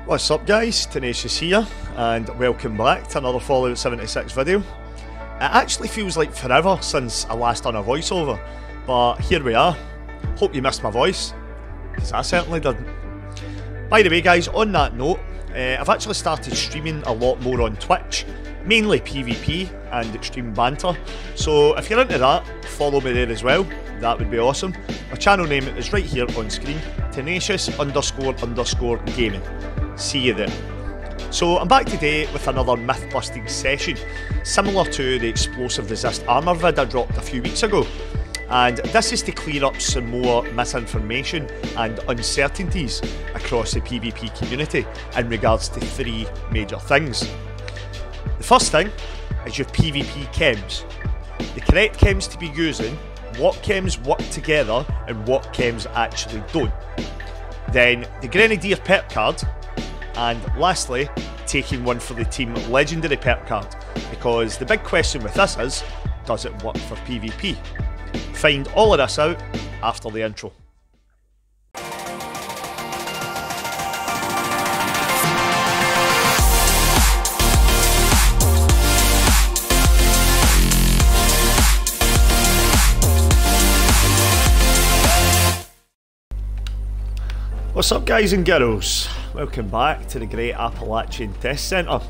What's up guys, Tenacious here, and welcome back to another Fallout 76 video. It actually feels like forever since I last done a voiceover, but here we are. Hope you missed my voice, because I certainly didn't. By the way guys, on that note, I've actually started streaming a lot more on Twitch, mainly PvP and extreme banter, so if you're into that, follow me there as well, that would be awesome. My channel name is right here on screen, Tenacious__gaming. See you there. So I'm back today with another myth busting session, similar to the explosive resist armour vid I dropped a few weeks ago. And this is to clear up some more misinformation and uncertainties across the PvP community in regards to three major things. The first thing is your PvP chems. The correct chems to be using, what chems work together and what chems actually don't. Then the Grenadier perk card, and lastly, taking one for the team legendary perk card, because the big question with this is, does it work for PvP? Find all of this out after the intro. What's up guys and girls? Welcome back to the Great Appalachian Test Centre.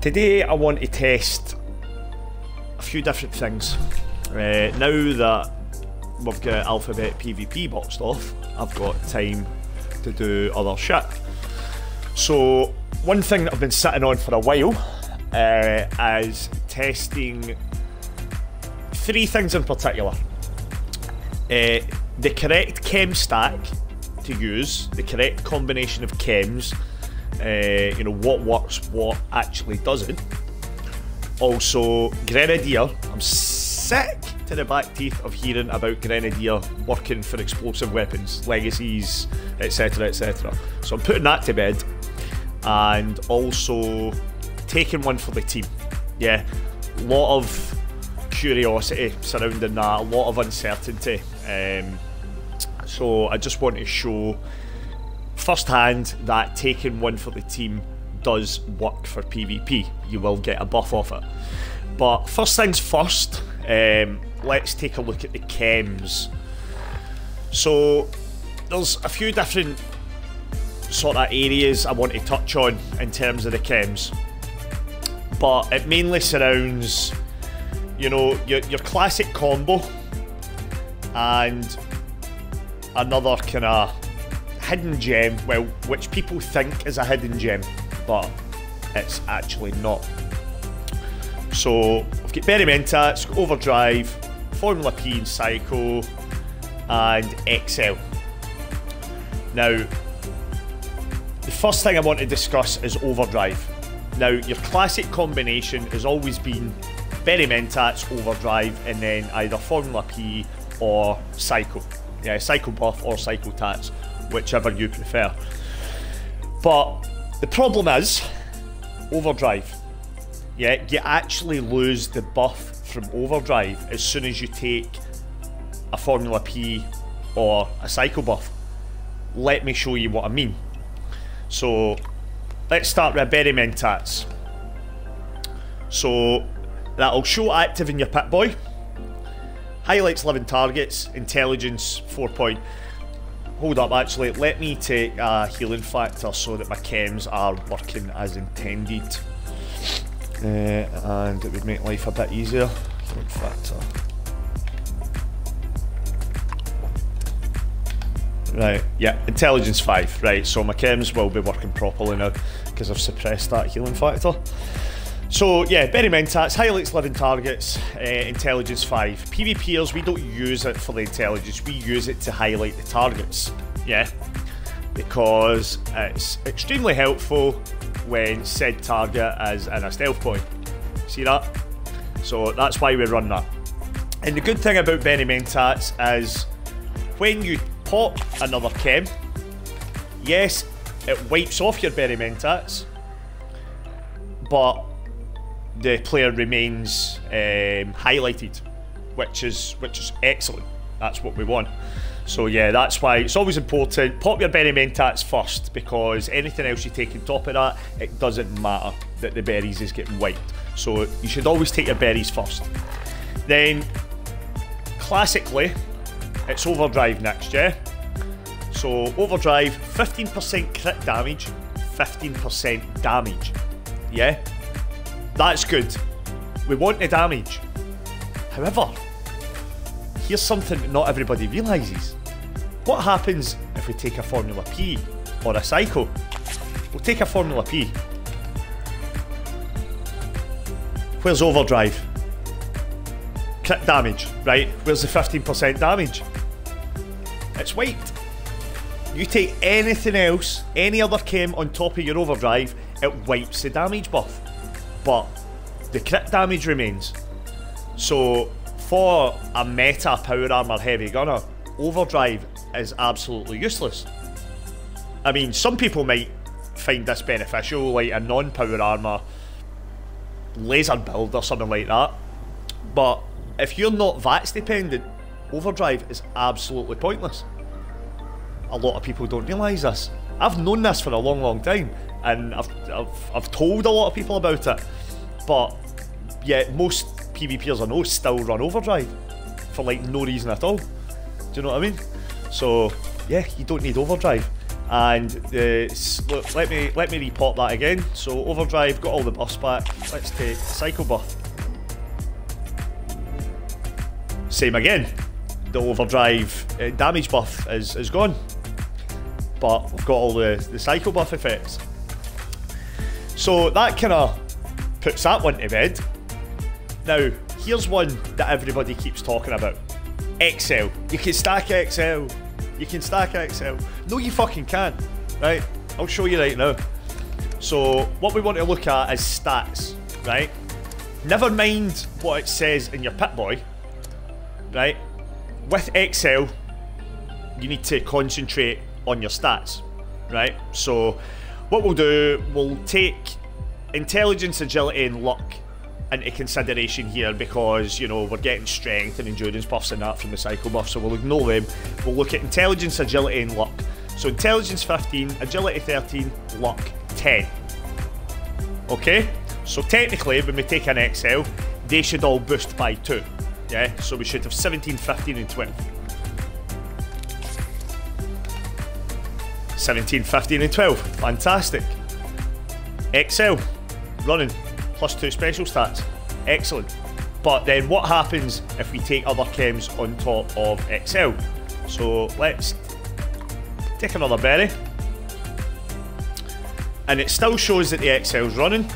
Today I want to test a few different things. Now that we've got Alphabet PvP boxed off, I've got time to do other shit. So one thing that I've been sitting on for a while is testing three things in particular. The correct chem stack to use, the correct combination of chems, you know, what works, what actually doesn't. Also, Grenadier. I'm sick to the back teeth of hearing about Grenadier working for explosive weapons, legacies, etc, etc. So I'm putting that to bed, and also taking one for the team. Yeah, a lot of curiosity surrounding that, a lot of uncertainty. So I just want to show firsthand that taking one for the team does work for PvP. You will get a buff off it. But first things first, let's take a look at the chems. So there's a few different sort of areas I want to touch on in terms of the chems. But it mainly surrounds, you know, your classic combo and another kind of hidden gem, well, which people think is a hidden gem, but it's actually not. So I've got Berry Mentats, got Overdrive, Formula P and Psycho, and XL. Now, the first thing I want to discuss is Overdrive. Now, your classic combination has always been Berry Mentats, Overdrive, and then either Formula P or Psycho. Yeah, Psycho Buff or Psycho Tats, whichever you prefer. But the problem is, Overdrive. Yeah, you actually lose the buff from Overdrive as soon as you take a Formula P or a Psycho Buff. Let me show you what I mean. So, let's start with a Berry Mentats. So, that'll show active in your Pit Boy. Highlights living targets, intelligence 4 point. Hold up, actually, let me take a healing factor so that my chems are working as intended. And it would make life a bit easier. Healing factor. Right, yeah, intelligence 5. Right, so my chems will be working properly now because I've suppressed that healing factor. So yeah, Berry Mentats, highlights living targets, intelligence 5. PvPers, we don't use it for the intelligence, we use it to highlight the targets, yeah? Because it's extremely helpful when said target is in a stealth point. See that? So that's why we run that. And the good thing about Berry Mentats is when you pop another chem, yes, it wipes off your Berry Mentats, but the player remains highlighted, which is excellent. That's what we want. So yeah, that's why it's always important. Pop your berry mentats first, because anything else you take on top of that, it doesn't matter that the berries is getting wiped. So you should always take your berries first. Then, classically, it's overdrive next, yeah? So overdrive, 15% crit damage, 15% damage, yeah? That's good. We want the damage. However, here's something that not everybody realises. What happens if we take a Formula P or a Psycho? We'll take a Formula P. Where's overdrive? Crit damage, right? Where's the 15% damage? It's wiped. You take anything else, any other chem on top of your overdrive, it wipes the damage buff. But the crit damage remains. So for a meta power armor heavy gunner, overdrive is absolutely useless. I mean, some people might find this beneficial, like a non-power armor laser build or something like that. But if you're not VATS dependent, overdrive is absolutely pointless. A lot of people don't realise this. I've known this for a long time, and I've told a lot of people about it. But yet most PvPers I know still run overdrive for like no reason at all. Do you know what I mean? So yeah, you don't need overdrive. And look, let me repop that again. So overdrive, got all the buffs back. Let's take cycle buff. Same again. The overdrive damage buff is gone, but we've got all the cycle buff effects. So that kind of puts that one to bed. Now, here's one that everybody keeps talking about. XL. You can stack XL. You can stack XL. No, you fucking can't. Right? I'll show you right now. So, what we want to look at is stats. Right? Never mind what it says in your Pip-Boy. Right? With XL, you need to concentrate on your stats. Right? So, what we'll do, we'll take intelligence, agility, and luck into consideration here, because you know we're getting strength and endurance buffs and that from the cycle buff, so we'll ignore them. We'll look at intelligence, agility, and luck. So intelligence 15, agility 13, luck 10. Okay, so technically when we take an XL, they should all boost by 2. Yeah, so we should have 17, 15, and 12. 17, 15, and 12. Fantastic. XL running +2 special stats. Excellent. But then what happens if we take other chems on top of XL? So let's take another berry. And it still shows that the XL's running.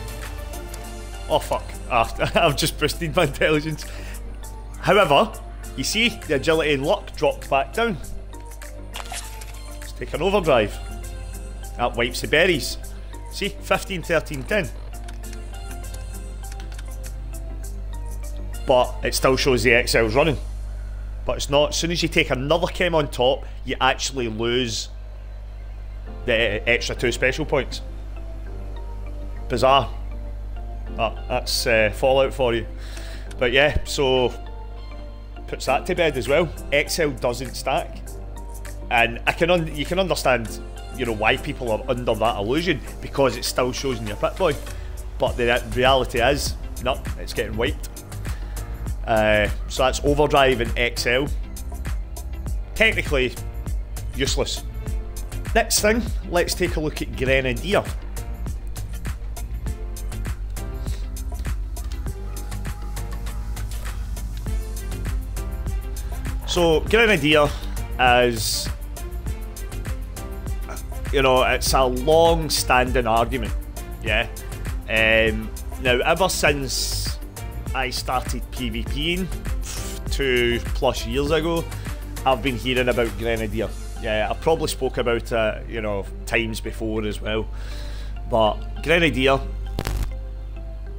Oh fuck. I've just boosted my intelligence. However, you see the agility and luck dropped back down. Let's take an overdrive. That wipes the berries. See? 15, 13, 10. But it still shows the XL's running. But it's not. As soon as you take another chem on top, you actually lose the extra 2 special points. Bizarre. That's Fallout for you. But yeah, so puts that to bed as well. XL doesn't stack. And you can understand, you know, why people are under that illusion, because it still shows in your Pip-Boy. But the reality is, no, it's getting wiped. So that's overdrive and XL. Technically useless. Next thing, let's take a look at Grenadier. So Grenadier is, you know, it's a long-standing argument, yeah. Now, ever since I started PvPing 2+ years ago, I've been hearing about Grenadier. Yeah, I probably spoke about it, you know, times before as well. But Grenadier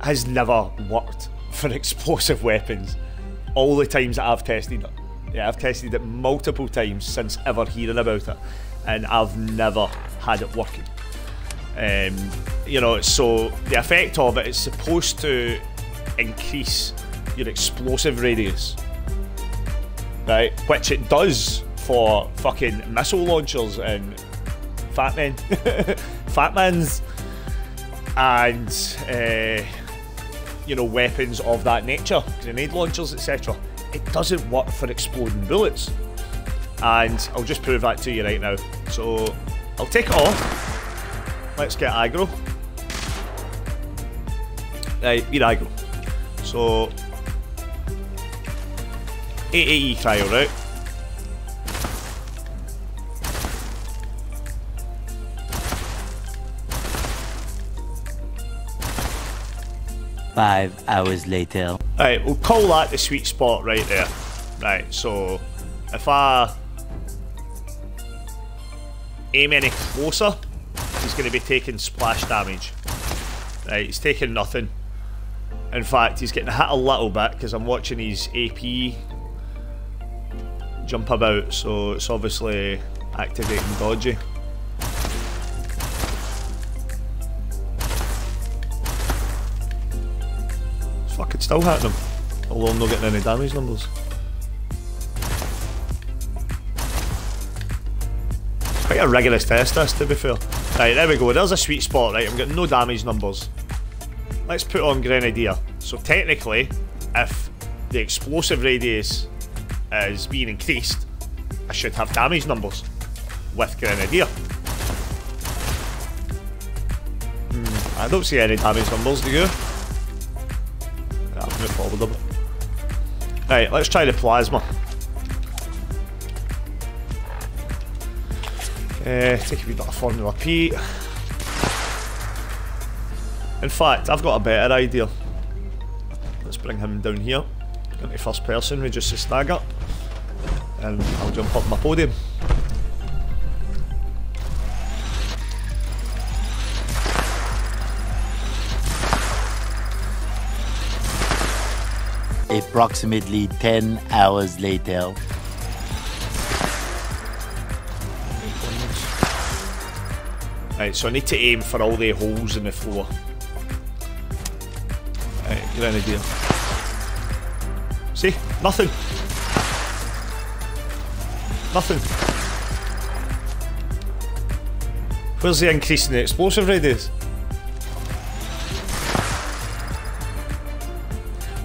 has never worked for explosive weapons. All the times that I've tested it. Yeah, I've tested it multiple times since ever hearing about it, and I've never had it working. You know, so the effect of it is supposed to increase your explosive radius, right? Which it does for fucking missile launchers and fat men, fat mans, and you know, weapons of that nature, grenade launchers, etc. It doesn't work for exploding bullets, and I'll just prove that to you right now. So I'll take it off. Let's get aggro. Right, we're aggro. So AAE cryo, right? Five hours later. Right, we'll call that the sweet spot right there. Right, so if I aim any closer, he's going to be taking splash damage. Right, he's taking nothing. In fact, he's getting hit a little bit because I'm watching his AP jump about, so it's obviously activating dodgy. Fucking still hitting him, although I'm not getting any damage numbers. Quite a rigorous test this, to be fair. Right, there we go, there's a sweet spot, right, I'm getting no damage numbers. Let's put on Grenadier. So technically, if the explosive radius is being increased, I should have damage numbers with Grenadier. I don't see any damage numbers, do you? I'll move forward a bit. Right, let's try the plasma. Take a wee bit of Formula P. In fact, I've got a better idea. Let's bring him down here. Into first person, reduce the stagger. And I'll jump up my podium. Approximately 10 hours later. Right, so I need to aim for all the holes in the floor. Right, Grenadier. See? Nothing. Nothing. Where's the increase in the explosive radius?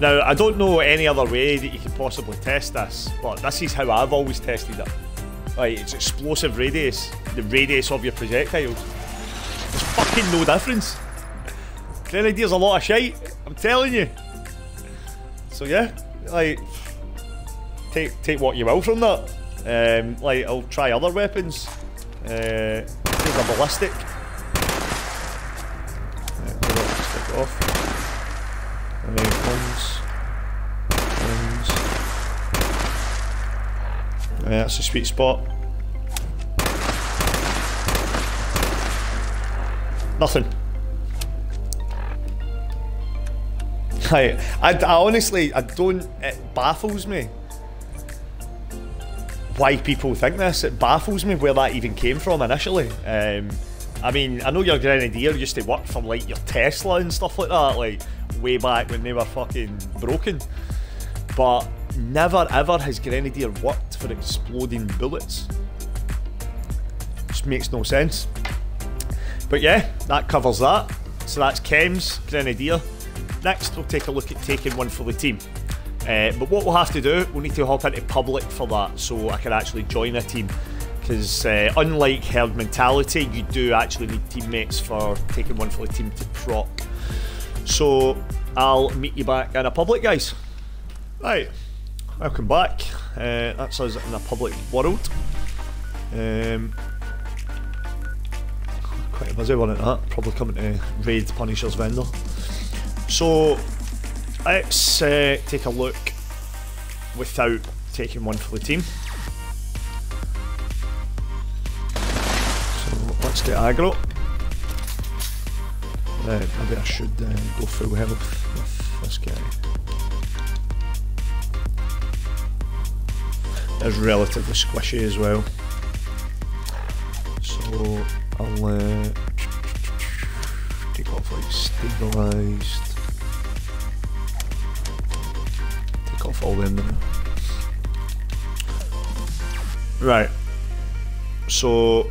Now, I don't know any other way that you could possibly test this, but this is how I've always tested it. Right, it's explosive radius, the radius of your projectiles. There's fucking no difference. Grenadier's a lot of shite, I'm telling you. So yeah, like, take what you will from that. Like, I'll try other weapons. Take a ballistic. Stick it off. And then guns. Yeah, that's a sweet spot. Nothing. I honestly, I don't, it baffles me why people think this. It baffles me where that even came from initially. I mean, I know your Grenadier used to work for like your Tesla and stuff like that, like way back when they were fucking broken. But never ever has Grenadier worked for exploding bullets. Just makes no sense. But yeah, that covers that. So that's Chems, Grenadier. Next, we'll take a look at taking one for the team. But what we'll have to do, we'll need to hop into public for that so I can actually join a team. Because unlike herd mentality, you do actually need teammates for taking one for the team to proc. So I'll meet you back in a public, guys. Right, welcome back. That's us in a public world. Quite a busy one at that. Probably coming to raid Punisher's vendor. So let's take a look without taking one for the team. So let's get aggro. Maybe I should go full health with this guy. It's relatively squishy as well. So I'll take off like stabilised. Take off all them now. Right. So,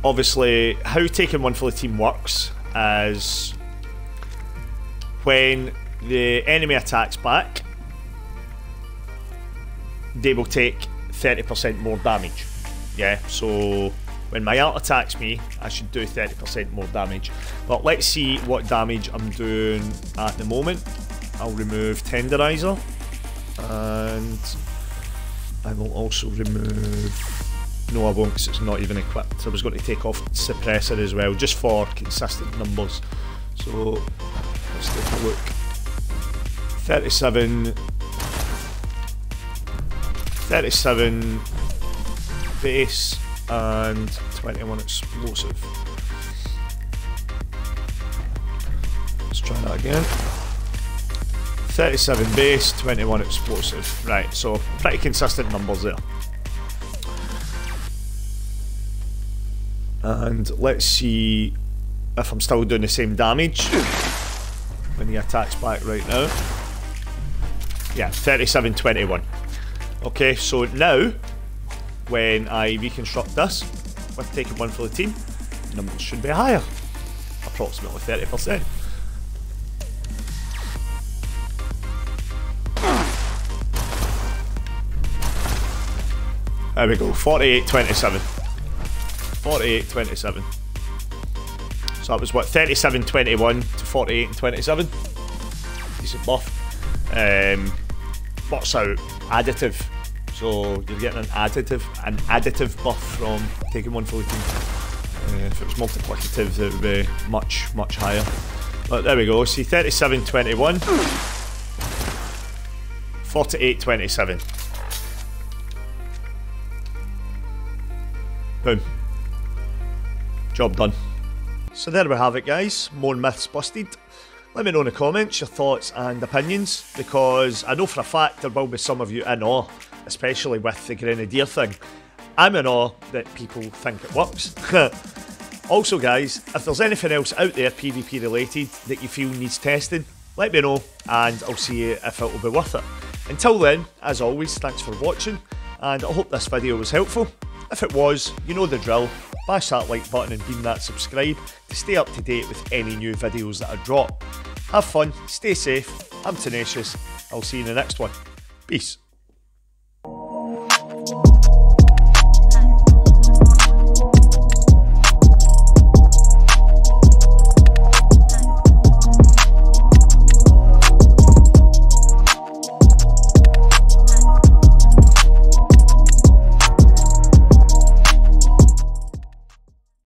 obviously, how taking one for the team works is when the enemy attacks back, they will take 30% more damage. Yeah, so when my ult attacks me, I should do 30% more damage. But let's see what damage I'm doing at the moment. I'll remove Tenderizer, and I will also remove... No, I won't, because it's not even equipped. I was going to take off Suppressor as well, just for consistent numbers. So, let's take a look. 37 base and 21 explosive. Let's try that again. 37 base, 21 explosive. Right, so pretty consistent numbers there. And let's see if I'm still doing the same damage when he attacks back right now. Yeah, 37, 21. Okay, so now when I reconstruct this with taking one for the team, numbers should be higher, approximately 30%. There we go, 48, 27. 48, 27. So that was what, 37, 21 to 48 and 27. Decent buff. Works out additive. So you're getting an additive buff from taking one for the team. If it was multiplicative, it would be much, much higher. But there we go. See, 37, 21. 48, 27. Boom. Job done. So there we have it, guys. More myths busted. Let me know in the comments your thoughts and opinions, because I know for a fact there will be some of you in awe, especially with the Grenadier thing. I'm in awe that people think it works. Also, guys, if there's anything else out there PvP related that you feel needs testing, let me know and I'll see if it will be worth it. Until then, as always, thanks for watching, and I hope this video was helpful. If it was, you know the drill. Bash that like button and beam that subscribe to stay up to date with any new videos that I drop. Have fun, stay safe, I'm Tenacious, I'll see you in the next one. Peace.